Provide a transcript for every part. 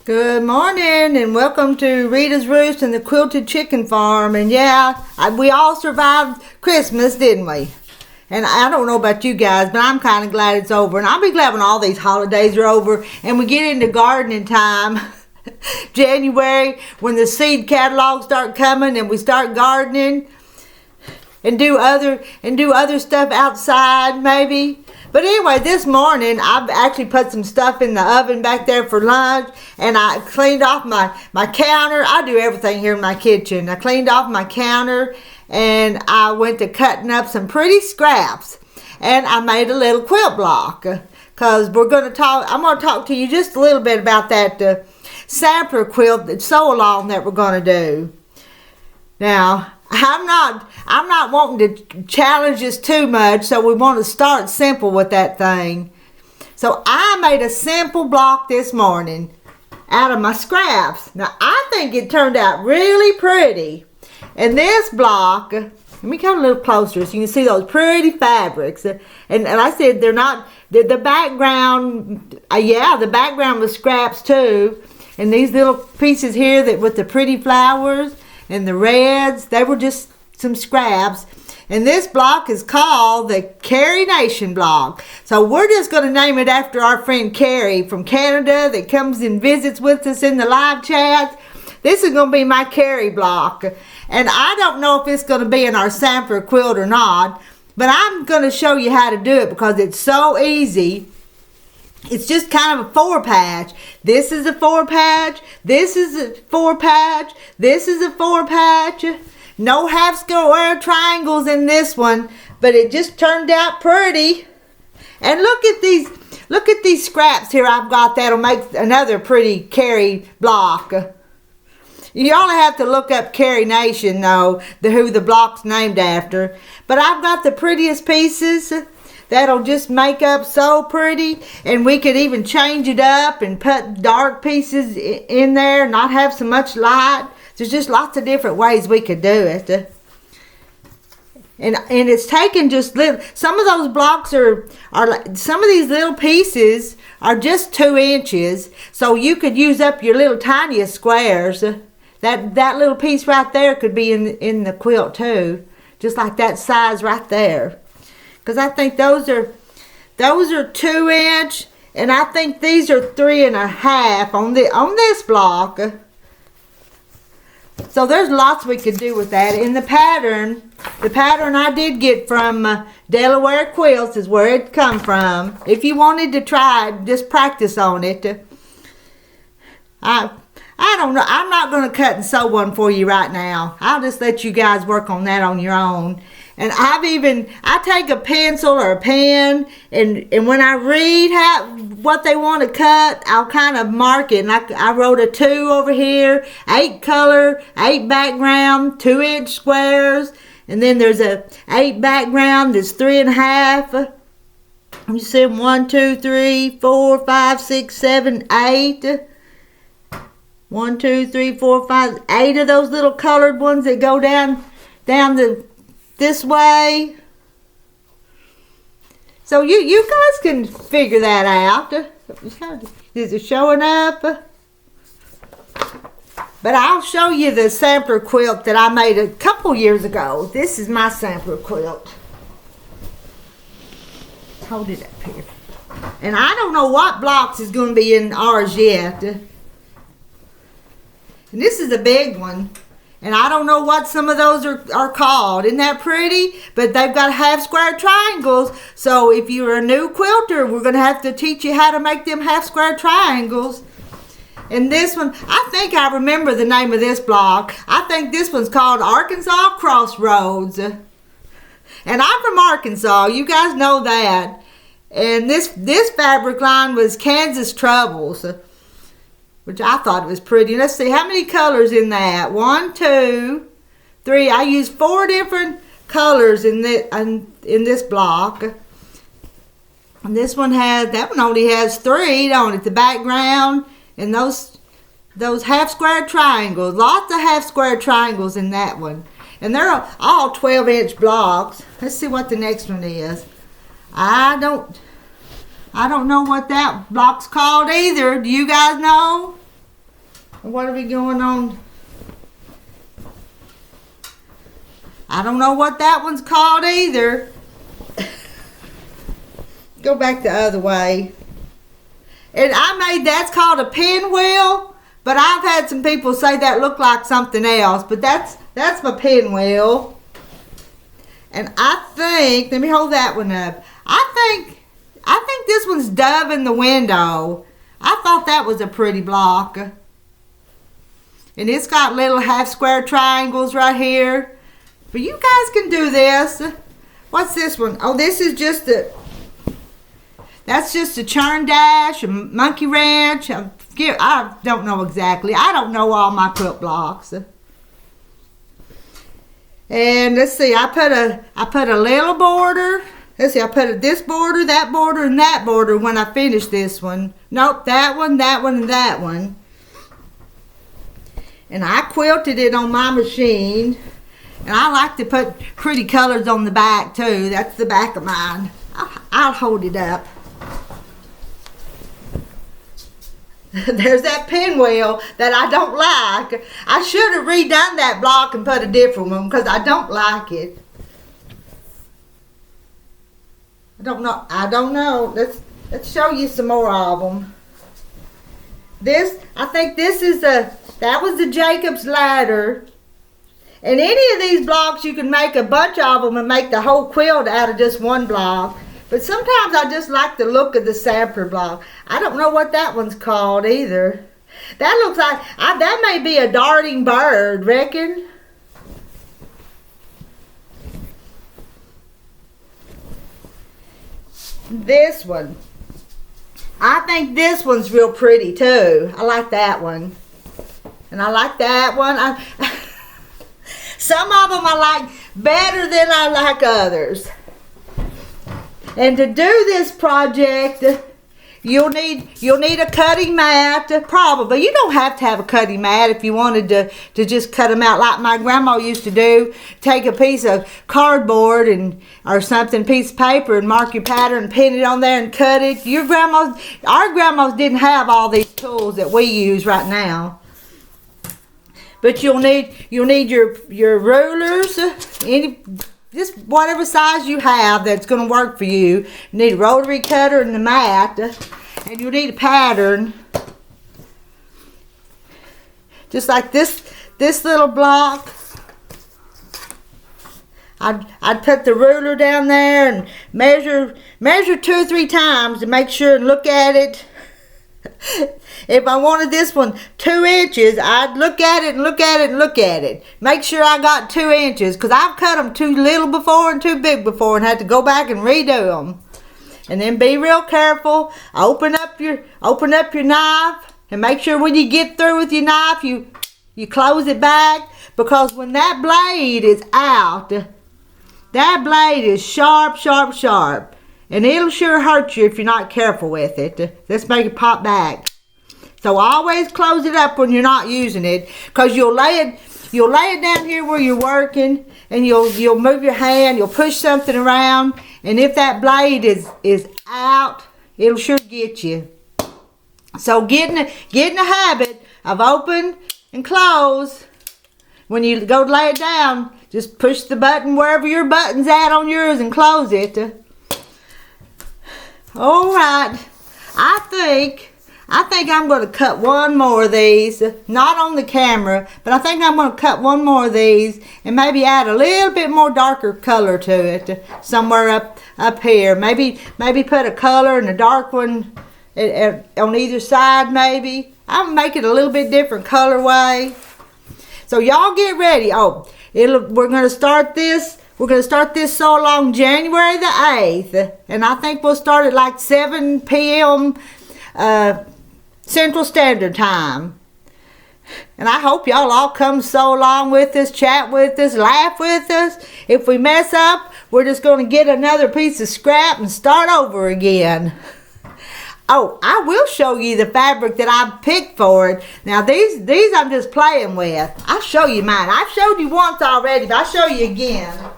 Good morning and welcome to Rita's Roost and the Quilted Chicken Farm. And yeah, we all survived Christmas, didn't we? And I don't know about you guys, but I'm kind of glad it's over. And I'll be glad when all these holidays are over and we get into gardening time. January, when the seed catalogs start coming and we start gardening and do other stuff outside maybe. But anyway, this morning I've actually put some stuff in the oven back there for lunch, and I cleaned off my counter. I do everything here in my kitchen. I cleaned off my counter and I went to cutting up some pretty scraps, and I made a little quilt block because I'm going to talk to you just a little bit about that sampler quilt that's Sew-A-Long that we're going to do. Now, I'm not wanting to challenge this too much, so we want to start simple with that thing. So I made a simple block this morning out of my scraps. Now I think it turned out really pretty. And this block, let me come a little closer so you can see those pretty fabrics. And like I said, they're not, the background, the background was scraps too. And these little pieces here that with the pretty flowers and the reds, they were just some scraps. And this block is called the Carrie Nation block. So we're just going to name it after our friend Kerrie from Canada that comes and visits with us in the live chat. This is going to be my Kerrie block. And I don't know if it's going to be in our sampler quilt or not, but I'm going to show you how to do it because it's so easy. It's just kind of a 4-patch. This is a 4-patch. This is a 4-patch. This is a 4-patch. No half square triangles in this one, but it just turned out pretty. And look at these scraps here I've got that'll make another pretty Kerrie block. You only have to look up Carrie Nation though, who the block's named after. But I've got the prettiest pieces that'll just make up so pretty, and we could even change it up and put dark pieces in there, not have so much light. There's just lots of different ways we could do it. And it's taken just little, some of those blocks are some of these little pieces are just 2 inches, so you could use up your little tiniest squares. That little piece right there could be in the quilt too, just like that size right there. Because I think those are 2 inch, and I think these are 3.5 on this block. So there's lots we could do with that. In the pattern I did get from Delaware Quilts is where it come from. If you wanted to try it, just practice on it. I don't know. I'm not going to cut and sew one for you right now. I'll just let you guys work on that on your own. And I take a pencil or a pen, and when I read what they want to cut, I'll kind of mark it. And I wrote a 2 over here, 8 color, 8 background, 2 inch squares. And then there's a 8 background that's 3.5. You see 1, 2, 3, 4, 5, 6, 7, 8. 1, 2, 3, 4, 5, 8 of those little colored ones that go down this way. So you guys can figure that out. Is it showing up? But I'll show you the sampler quilt that I made a couple years ago. This is my sampler quilt. Hold it up here. And I don't know what blocks is going to be in ours yet. And this is a big one. And I don't know what some of those are called. Isn't that pretty? But they've got half square triangles. So if you're a new quilter, we're going to have to teach you how to make them half square triangles. And this one, I think I remember the name of this block. I think this one's called Arkansas Crossroads. And I'm from Arkansas. You guys know that. And this fabric line was Kansas Troubles, which I thought was pretty. Let's see, how many colors in that? 1, 2, 3. I used 4 different colors in this block. And that one only has 3, don't it? The background and those half square triangles. Lots of half square triangles in that one. And they're all 12-inch blocks. Let's see what the next one is. I don't know what that block's called either. Do you guys know? What are we going on? I don't know what that one's called either. Go back the other way. And that's called a pinwheel, but I've had some people say that looked like something else, but that's my pinwheel. And I think, let me hold that one up. I think this one's Dove in the Window. I thought that was a pretty block. And it's got little half square triangles right here. But you guys can do this. What's this one? Oh, this is just that's just a churn dash, a monkey wrench. I don't know exactly. I don't know all my quilt blocks. And let's see, I put a little border. Let's see, I put this border, that border, and that border when I finish this one. Nope, that one, and that one. And I quilted it on my machine. And I like to put pretty colors on the back too. That's the back of mine. I'll hold it up. There's that pinwheel that I don't like. I should have redone that block and put a different one because I don't like it. I don't know. Let's show you some more of them. I think this is that was the Jacob's ladder. And any of these blocks, you can make a bunch of them and make the whole quilt out of just one block. But sometimes I just like the look of the sampler block. I don't know what that one's called either. That looks like, that may be a darting bird, reckon? This one. I think this one's real pretty too. I like that one. And I like that one. Some of them I like better than I like others. And to do this project, you'll need a cutting mat, probably. You don't have to have a cutting mat if you wanted to just cut them out like my grandma used to do. Take a piece of cardboard or something, piece of paper, and mark your pattern and pin it on there and cut it. Our grandmas didn't have all these tools that we use right now. But you'll need your rulers, just whatever size you have that's going to work for you. You need a rotary cutter and the mat, and you'll need a pattern. Just like this little block. I'd put the ruler down there and measure 2 or 3 times to make sure and look at it. If I wanted this one 2 inches, I'd look at it and look at it and look at it. Make sure I got 2 inches, because I've cut them too little before and too big before and had to go back and redo them. And then be real careful. Open up your knife and make sure when you get through with your knife, you close it back, because when that blade is out, that blade is sharp, sharp, sharp. And it'll sure hurt you if you're not careful with it. Let's make it pop back. So always close it up when you're not using it, because you'll lay it down here where you're working, and you'll move your hand, you'll push something around, and if that blade is out, it'll sure get you. So get in the habit of open and close. When you go to lay it down, just push the button wherever your button's at on yours and close it. All right, I think I'm going to cut one more of these, not on the camera, but I think I'm going to cut one more of these and maybe add a little bit more darker color to it somewhere up here. Maybe put a color and a dark one on either side maybe. I'll make it a little bit different colorway. So y'all get ready. We're going to start this. We're going to start this Sew-A-Long January the 8th. And I think we'll start at like 7 p.m. Central Standard Time. And I hope y'all all come sew along with us, chat with us, laugh with us. If we mess up, we're just going to get another piece of scrap and start over again. Oh, I will show you the fabric that I picked for it. Now, these I'm just playing with. I'll show you mine. I've showed you once already, but I'll show you again.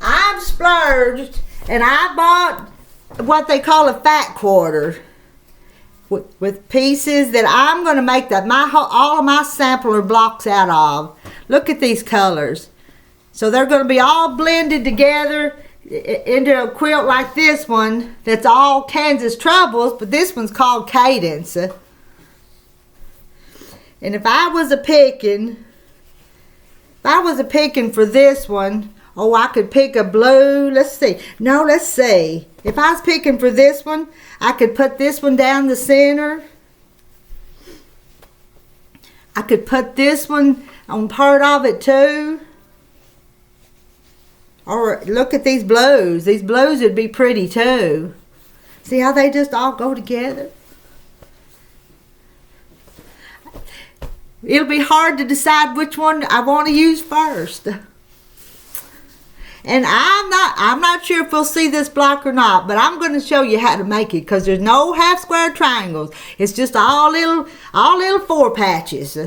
I've splurged And I bought what they call a fat quarter with pieces that I'm going to make all of my sampler blocks out of. Look at these colors. So they're going to be all blended together into a quilt like this one that's all Kansas Troubles, but this one's called Cadence. And if I was a picking for this one, oh, I could pick a blue. Let's see. If I was picking for this one, I could put this one down the center. I could put this one on part of it too. Or look at these blues. These blues would be pretty too. See how they just all go together? It'll be hard to decide which one I want to use first. And I'm not sure if we'll see this block or not, but I'm going to show you how to make it because there's no half square triangles. It's just all little 4 patches.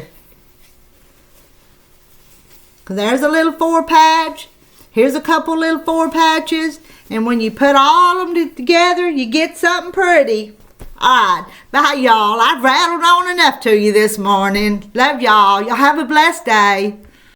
There's a little 4 patch. Here's a couple little 4 patches. And when you put all of them together, you get something pretty. Alright, bye y'all. I've rattled on enough to you this morning. Love y'all. Y'all have a blessed day.